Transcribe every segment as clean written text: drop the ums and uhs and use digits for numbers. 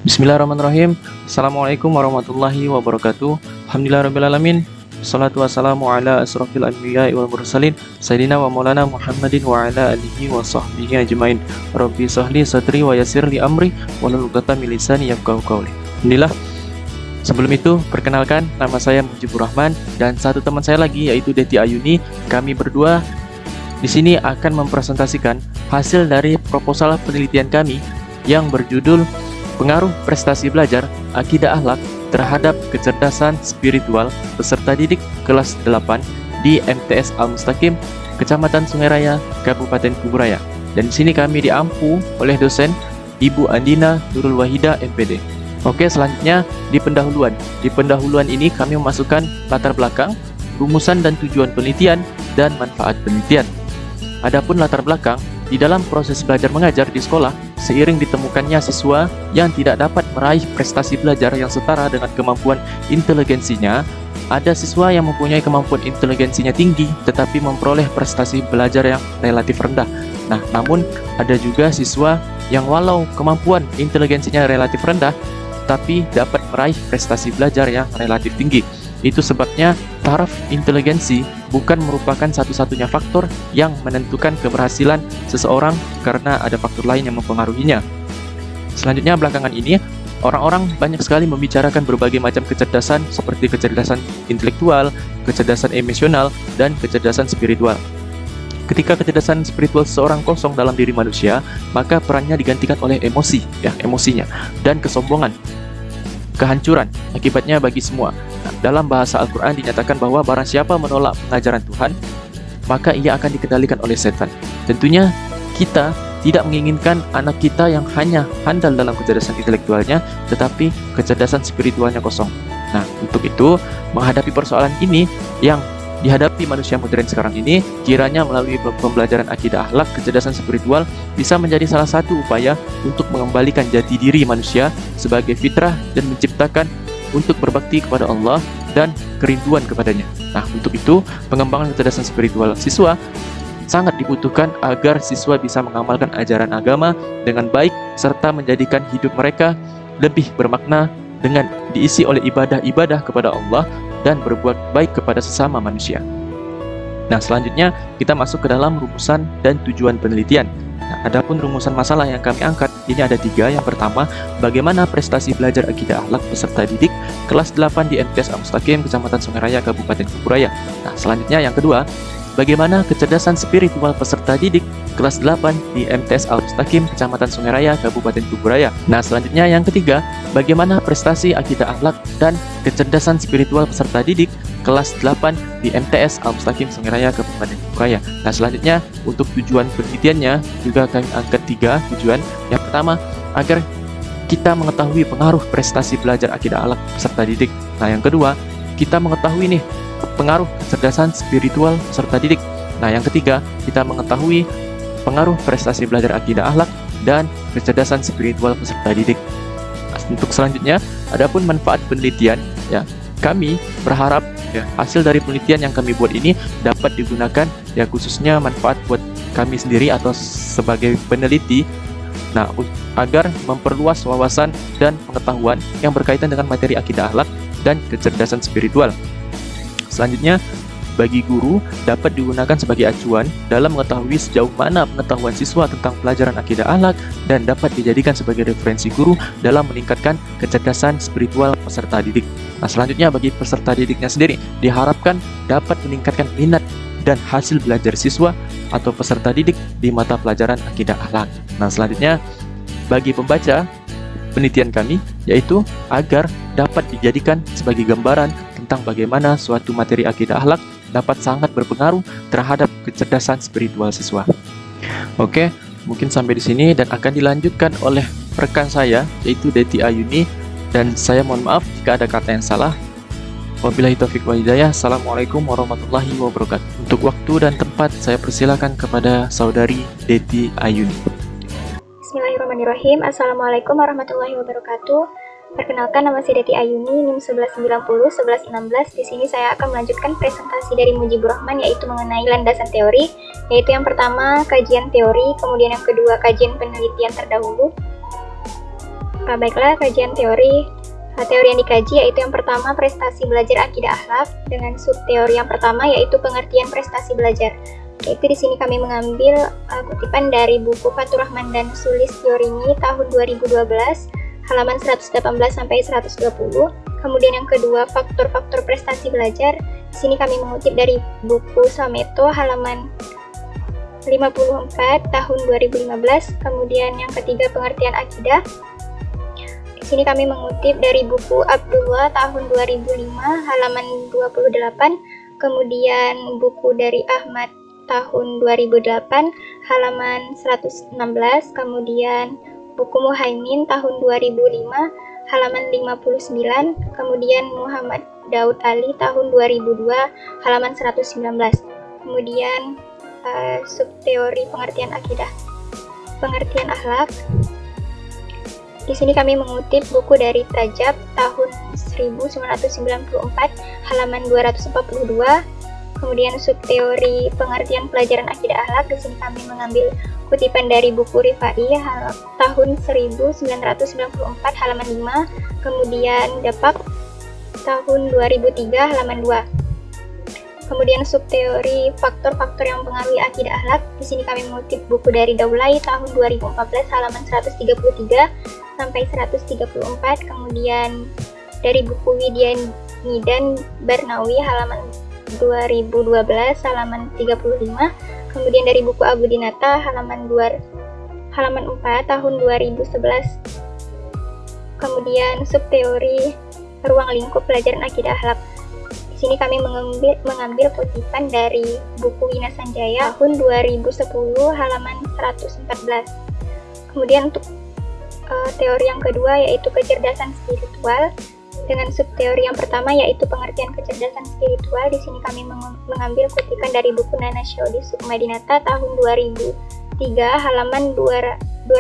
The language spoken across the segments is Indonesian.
Bismillahirrahmanirrahim. Assalamualaikum warahmatullahi wabarakatuh. Alhamdulillahirrabbilalamin. Salatu wassalamu ala asrafil anbiya'i wal mursalin Sayyidina wa maulana Muhammadin wa ala alihi wa sahbihi ajmain. Rabbi sahli sadri wa yassir li amri wahlul 'uqdatam min lisani yafqahu qawli. Alhamdulillah. Sebelum itu, perkenalkan, nama saya Mujibur Rahman dan satu teman saya lagi yaitu Deti Ayuni. Kami berdua di sini akan mempresentasikan hasil dari proposal penelitian kami yang berjudul Pengaruh Prestasi Belajar Akidah Akhlak terhadap Kecerdasan Spiritual Peserta Didik kelas 8 di MTS Al-Mustaqim, Kecamatan Sungai Raya, Kabupaten Kuburaya. Dan di sini kami diampu oleh dosen Ibu Andina Nurul Wahida, MPD. Oke, selanjutnya di pendahuluan. Di pendahuluan ini kami memasukkan latar belakang, rumusan dan tujuan penelitian, dan manfaat penelitian. Adapun latar belakang, di dalam proses belajar mengajar di sekolah, seiring ditemukannya siswa yang tidak dapat meraih prestasi belajar yang setara dengan kemampuan inteligensinya, ada siswa yang mempunyai kemampuan inteligensinya tinggi tetapi memperoleh prestasi belajar yang relatif rendah. Nah, namun ada juga siswa yang walau kemampuan inteligensinya relatif rendah tapi dapat meraih prestasi belajar yang relatif tinggi. Itu sebabnya taraf inteligensi bukan merupakan satu-satunya faktor yang menentukan keberhasilan seseorang karena ada faktor lain yang mempengaruhinya. Selanjutnya belakangan ini, orang-orang banyak sekali membicarakan berbagai macam kecerdasan seperti kecerdasan intelektual, kecerdasan emosional, dan kecerdasan spiritual. Ketika kecerdasan spiritual seseorang kosong dalam diri manusia, maka perannya digantikan oleh emosinya, dan kesombongan, kehancuran, akibatnya bagi semua. Nah, dalam bahasa Al-Quran dinyatakan bahwa barang siapa menolak pengajaran Tuhan, maka ia akan dikendalikan oleh setan. Tentunya kita tidak menginginkan anak kita yang hanya handal dalam kecerdasan intelektualnya, tetapi kecerdasan spiritualnya kosong. Nah, untuk itu, menghadapi persoalan ini yang dihadapi manusia modern sekarang ini, kiranya melalui pembelajaran akidah akhlak, kecerdasan spiritual bisa menjadi salah satu upaya untuk mengembalikan jati diri manusia sebagai fitrah dan menciptakan untuk berbakti kepada Allah dan kerinduan kepadanya. Nah, untuk itu, pengembangan kecerdasan spiritual siswa sangat dibutuhkan agar siswa bisa mengamalkan ajaran agama dengan baik serta menjadikan hidup mereka lebih bermakna dengan diisi oleh ibadah-ibadah kepada Allah dan berbuat baik kepada sesama manusia. Nah, selanjutnya kita masuk ke dalam rumusan dan tujuan penelitian. Nah, adapun rumusan masalah yang kami angkat ini ada 3. Yang pertama, bagaimana prestasi belajar akidah akhlak peserta didik kelas 8 di MTS Al-Mustaqim, Kecamatan Sungai Raya, Kabupaten Kuburaya. Nah, selanjutnya yang kedua, bagaimana kecerdasan spiritual peserta didik kelas 8 di MTS Al-Mustaqim, Kecamatan Sungai Raya, Kabupaten Kuburaya. Nah, selanjutnya yang ketiga, bagaimana prestasi akidah akhlak dan kecerdasan spiritual peserta didik kelas 8 di MTS Al-Mustaqim Sungai Raya, Kabupaten Kuburaya. Nah, selanjutnya untuk tujuan penelitiannya juga kami angkat 3 tujuan. Yang pertama, agar kita mengetahui pengaruh prestasi belajar akidah akhlak peserta didik. Nah, yang kedua, kita mengetahui nih pengaruh kecerdasan spiritual peserta didik. Nah, yang ketiga, kita mengetahui pengaruh prestasi belajar akidah akhlak dan kecerdasan spiritual peserta didik. Nah, untuk selanjutnya, adapun manfaat penelitian, kami berharap hasil dari penelitian yang kami buat ini dapat digunakan khususnya manfaat buat kami sendiri atau sebagai peneliti. Nah, agar memperluas wawasan dan pengetahuan yang berkaitan dengan materi akidah akhlak dan kecerdasan spiritual. Selanjutnya, bagi guru dapat digunakan sebagai acuan dalam mengetahui sejauh mana pengetahuan siswa tentang pelajaran akidah akhlak dan dapat dijadikan sebagai referensi guru dalam meningkatkan kecerdasan spiritual peserta didik. Nah, selanjutnya bagi peserta didiknya sendiri diharapkan dapat meningkatkan minat dan hasil belajar siswa atau peserta didik di mata pelajaran akidah akhlak. Nah, selanjutnya bagi pembaca penelitian kami yaitu agar dapat dijadikan sebagai gambaran tentang bagaimana suatu materi akidah akhlak dapat sangat berpengaruh terhadap kecerdasan spiritual siswa. Oke, mungkin sampai di sini dan akan dilanjutkan oleh rekan saya yaitu Deti Ayuni, dan saya mohon maaf jika ada kata yang salah. Wabillahi taufiq wal hidayah. Assalamualaikum warahmatullahi wabarakatuh. Untuk waktu dan tempat saya persilakan kepada saudari Deti Ayuni. Bismillahirrahmanirrahim. Assalamualaikum warahmatullahi wabarakatuh. Perkenalkan, nama saya Deti Ayuni, NIM 1190-1116. Di sini saya akan melanjutkan presentasi dari Mujibur Rahman, yaitu mengenai landasan teori, yaitu yang pertama kajian teori, kemudian yang kedua kajian penelitian terdahulu, Baiklah, kajian teori. Teori yang dikaji yaitu yang pertama prestasi belajar akidah akhlak, dengan subteori yang pertama yaitu pengertian prestasi belajar. Yaitu di sini kami mengambil kutipan dari buku Fatur Rahman dan Sulis Teorinya tahun 2012, halaman 118 sampai 120. Kemudian yang kedua, faktor-faktor prestasi belajar. Di sini kami mengutip dari buku Sameto halaman 54 tahun 2015. Kemudian yang ketiga, pengertian akidah. Di sini kami mengutip dari buku Abdullah tahun 2005 halaman 28. Kemudian buku dari Ahmad tahun 2008 halaman 116. Kemudian buku Muhaimin tahun 2005 halaman 59. Kemudian Muhammad Daud Ali tahun 2002 halaman 119. Kemudian subteori pengertian akidah, pengertian akhlak. Di sini kami mengutip buku dari Tajab tahun 1994 halaman 242. Kemudian subteori pengertian pelajaran akidah akhlak. Di sini kami mengambil kutipan dari buku Rifai tahun 1994 halaman 5. Kemudian Depak tahun 2003 halaman 2. Kemudian subteori faktor-faktor yang mempengaruhi akidah akhlak. Di sini kami mengutip buku dari Daulay tahun 2014 halaman 133 sampai 134. Kemudian dari buku Widyan Nidan Barnawi halaman 2012 halaman 35. Kemudian dari buku Abu Dinata halaman 4 tahun 2011. Kemudian subteori ruang lingkup pelajaran akidah akhlak. Di sini kami mengambil kutipan dari buku Wina Sanjaya tahun 2010 halaman 114. Kemudian untuk teori yang kedua yaitu kecerdasan spiritual, dengan subteori yang pertama yaitu pengertian kecerdasan spiritual. Di sini kami mengambil kutipan dari buku Nana Syaudi Sukmadinata tahun 2003 halaman 256.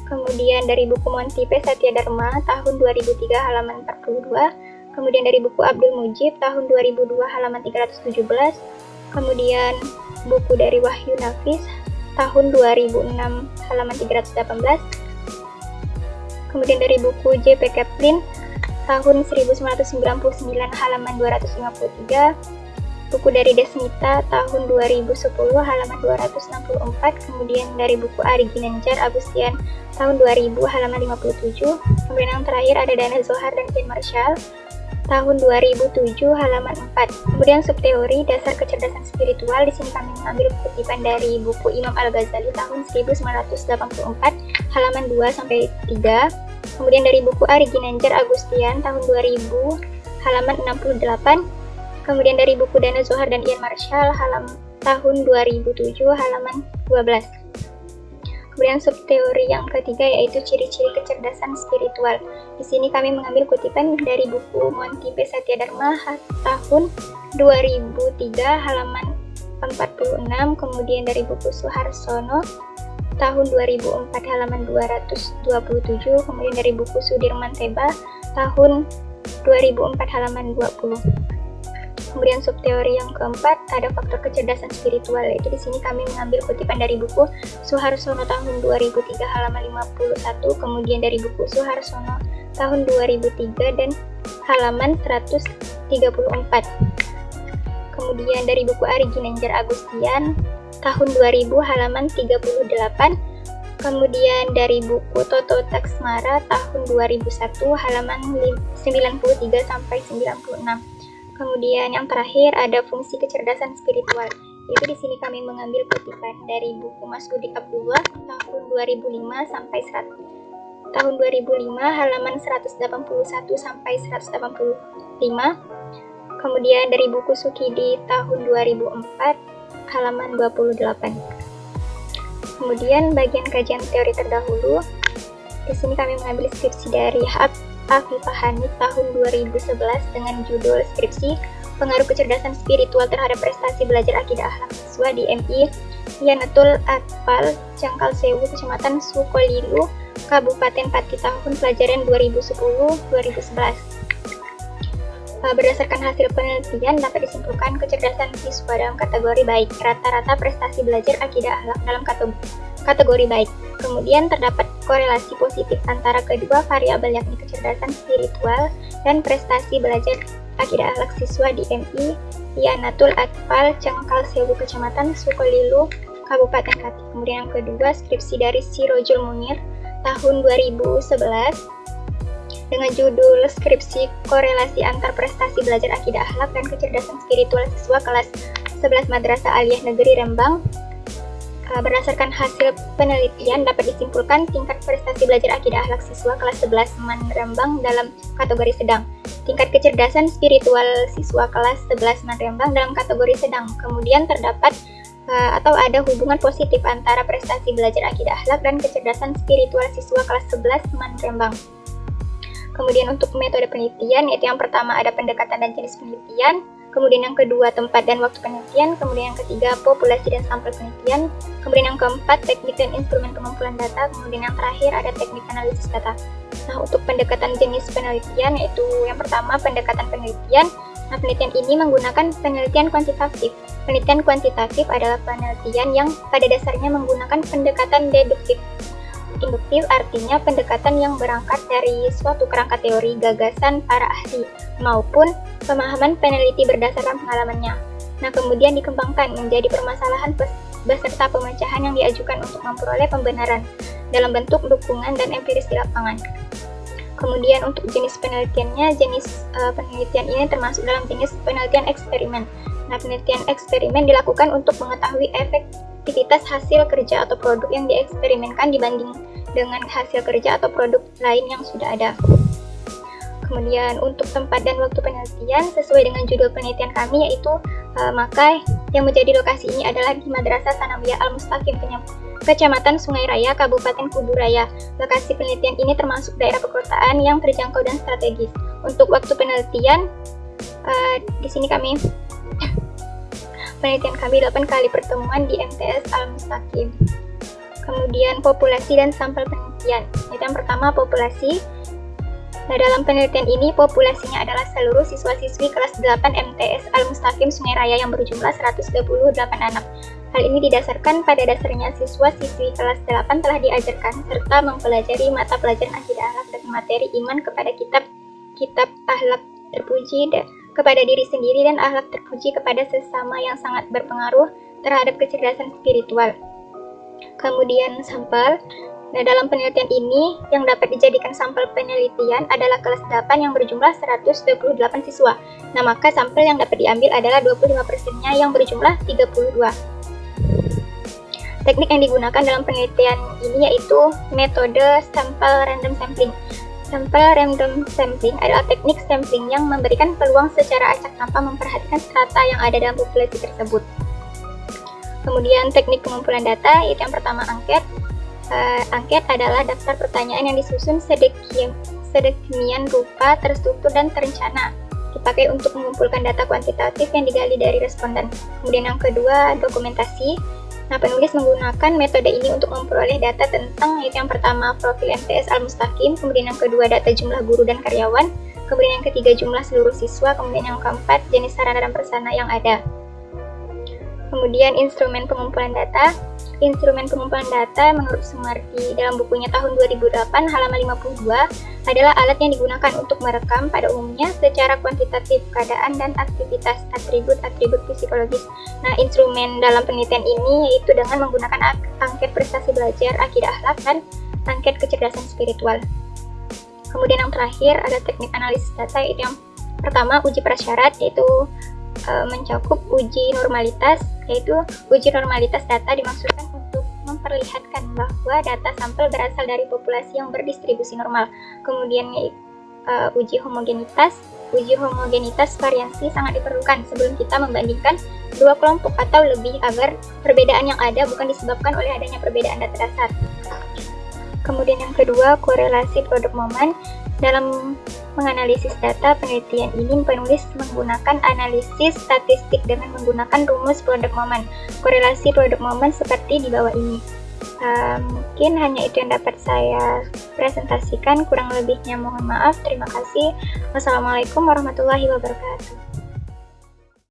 Kemudian dari buku Montipe Satya Dharma tahun 2003 halaman 42. Kemudian dari buku Abdul Mujib tahun 2002 halaman 317. Kemudian buku dari Wahyu Nafis tahun 2006 halaman 318. Kemudian dari buku J.P. Kaplan tahun 1999 halaman 253. Buku dari Desmita tahun 2010 halaman 264. Kemudian dari buku Ari Ginanjar Agustian tahun 2000 halaman 57. Kemudian yang terakhir ada Dana Zohar dan Ken Marshall tahun 2007 halaman 4. Kemudian subteori dasar kecerdasan spiritual. Di sini kami mengambil kutipan dari buku Imam Al-Ghazali tahun 1984 halaman 2 sampai 3. Kemudian dari buku Ari Ginanjar Agustian tahun 2000 halaman 68. Kemudian dari buku Dana Zohar dan Ian Marshall tahun 2007 halaman 12. Kemudian subteori yang ketiga yaitu ciri-ciri kecerdasan spiritual. Di sini kami mengambil kutipan dari buku Montipe Satya Dharma tahun 2003 halaman 46. Kemudian dari buku Suharsono tahun 2004 halaman 227. Kemudian dari buku Sudirman Teba tahun 2004 halaman 20. Kemudian subteori yang keempat ada faktor kecerdasan spiritual, yaitu di sini kami mengambil kutipan dari buku Suharsono tahun 2003 halaman 51, kemudian dari buku Suharsono tahun 2003 dan halaman 134. Kemudian dari buku Ari Ginanjar Agustian tahun 2000 halaman 38. Kemudian dari buku Toto Taksmara tahun 2001 halaman 93 sampai 96. Kemudian yang terakhir ada fungsi kecerdasan spiritual. Yaitu di sini kami mengambil kutipan dari buku Mas Udik Abdullah tahun 2005 sampai tahun 2005 halaman 181 sampai 185. Kemudian dari buku Sukidi tahun 2004 halaman 28. Kemudian bagian kajian teori terdahulu. Di sini kami mengambil skripsi dari Afifah Hanif tahun 2011 dengan judul skripsi Pengaruh Kecerdasan Spiritual Terhadap Prestasi Belajar Akidah Akhlak Siswa di MI Yanatul Atfal, Cangkal Sewu, Kecamatan Sukolilu, Kabupaten Pati tahun pelajaran 2010-2011. Berdasarkan hasil penelitian dapat disimpulkan kecerdasan siswa dalam kategori baik, rata-rata prestasi belajar akidah akhlak dalam kategori baik. Kemudian terdapat korelasi positif antara kedua variabel yakni kecerdasan spiritual dan prestasi belajar akidah akhlak siswa di MI Yanatul Atfal Cengkal Sewu Kecamatan Sukolilu Kabupaten Kati. Kemudian yang kedua skripsi dari Sirojul Munir tahun 2011 dengan judul skripsi korelasi antar prestasi belajar akidah akhlak dan kecerdasan spiritual siswa kelas 11 Madrasah Aliyah Negeri Rembang. Berdasarkan hasil penelitian dapat disimpulkan tingkat prestasi belajar akidah akhlak siswa kelas 11 Man Rembang dalam kategori sedang. Tingkat kecerdasan spiritual siswa kelas 11 Man Rembang dalam kategori sedang. Kemudian terdapat atau ada hubungan positif antara prestasi belajar akidah akhlak dan kecerdasan spiritual siswa kelas 11 Man Rembang. Kemudian untuk metode penelitian, yaitu yang pertama ada pendekatan dan jenis penelitian, kemudian yang kedua tempat dan waktu penelitian, kemudian yang ketiga populasi dan sampel penelitian, kemudian yang keempat teknik dan instrumen pengumpulan data, kemudian yang terakhir ada teknik analisis data. Nah, untuk pendekatan jenis penelitian, yaitu yang pertama pendekatan penelitian. Nah, penelitian ini menggunakan penelitian kuantitatif. Penelitian kuantitatif adalah penelitian yang pada dasarnya menggunakan pendekatan deduktif. Induktif artinya pendekatan yang berangkat dari suatu kerangka teori, gagasan para ahli, maupun pemahaman peneliti berdasarkan pengalamannya. Nah, kemudian dikembangkan menjadi permasalahan beserta pemecahan yang diajukan untuk memperoleh pembenaran dalam bentuk dukungan dan empiris di lapangan. Kemudian untuk jenis penelitiannya, jenis penelitian ini termasuk dalam jenis penelitian eksperimen. Nah, penelitian eksperimen dilakukan untuk mengetahui efektivitas hasil kerja atau produk yang dieksperimenkan dibanding dengan hasil kerja atau produk lain yang sudah ada. Kemudian untuk tempat dan waktu penelitian sesuai dengan judul penelitian kami, yaitu maka yang menjadi lokasi ini adalah di Madrasah Sanawiyah Al-Mustaqim Kecamatan Sungai Raya, Kabupaten Kubu Raya. Lokasi penelitian ini termasuk daerah perkotaan yang terjangkau dan strategis. Untuk waktu penelitian, di sini penelitian kami 8 kali pertemuan di MTS Al-Mustaqim. Kemudian populasi dan sampel penelitian. Yang pertama populasi. Nah, dalam penelitian ini populasinya adalah seluruh siswa-siswi kelas 8 MTS Al-Mustaqim Sungai Raya yang berjumlah 128 anak. Hal ini didasarkan pada dasarnya siswa-siswi kelas 8 telah diajarkan serta mempelajari mata pelajaran akidah akhlak dan materi iman kepada kitab akhlak terpuji kepada diri sendiri dan akhlak terpuji kepada sesama yang sangat berpengaruh terhadap kecerdasan spiritual. Kemudian sampel. Nah, dalam penelitian ini yang dapat dijadikan sampel penelitian adalah kelas 8 yang berjumlah 128 siswa. Nah, maka sampel yang dapat diambil adalah 25%-nya yang berjumlah 32. Teknik yang digunakan dalam penelitian ini yaitu metode sampel random sampling. Sampel random sampling adalah teknik sampling yang memberikan peluang secara acak tanpa memperhatikan strata yang ada dalam populasi tersebut. Kemudian teknik pengumpulan data, yaitu yang pertama angket. Angket adalah daftar pertanyaan yang disusun sedemikian rupa, terstruktur dan terencana, dipakai untuk mengumpulkan data kuantitatif yang digali dari responden. Kemudian yang kedua, dokumentasi. Nah, penulis menggunakan metode ini untuk memperoleh data tentang, yaitu yang pertama profil MTS Al-Mustaqim, kemudian yang kedua data jumlah guru dan karyawan, kemudian yang ketiga jumlah seluruh siswa, kemudian yang keempat jenis sarana dan prasarana yang ada. Kemudian instrumen pengumpulan data. Instrumen pengumpulan data menurut Sumardi dalam bukunya tahun 2008 halaman 52 adalah alat yang digunakan untuk merekam pada umumnya secara kuantitatif keadaan dan aktivitas atribut-atribut psikologis. Nah, instrumen dalam penelitian ini yaitu dengan menggunakan angket prestasi belajar akidah akhlak dan angket kecerdasan spiritual. Kemudian yang terakhir ada teknik analisis data, yaitu yang pertama uji prasyarat, yaitu mencakup uji normalitas, yaitu uji normalitas data dimaksudkan untuk memperlihatkan bahwa data sampel berasal dari populasi yang berdistribusi normal. Kemudian uji homogenitas. Uji homogenitas variansi sangat diperlukan sebelum kita membandingkan dua kelompok atau lebih agar perbedaan yang ada bukan disebabkan oleh adanya perbedaan data dasar. Kemudian yang kedua, korelasi produk momen. Dalam menganalisis data penelitian ini, penulis menggunakan analisis statistik dengan menggunakan rumus produk momen. Korelasi produk momen seperti di bawah ini. Mungkin hanya itu yang dapat saya presentasikan, kurang lebihnya mohon maaf. Terima kasih. Wassalamualaikum warahmatullahi wabarakatuh.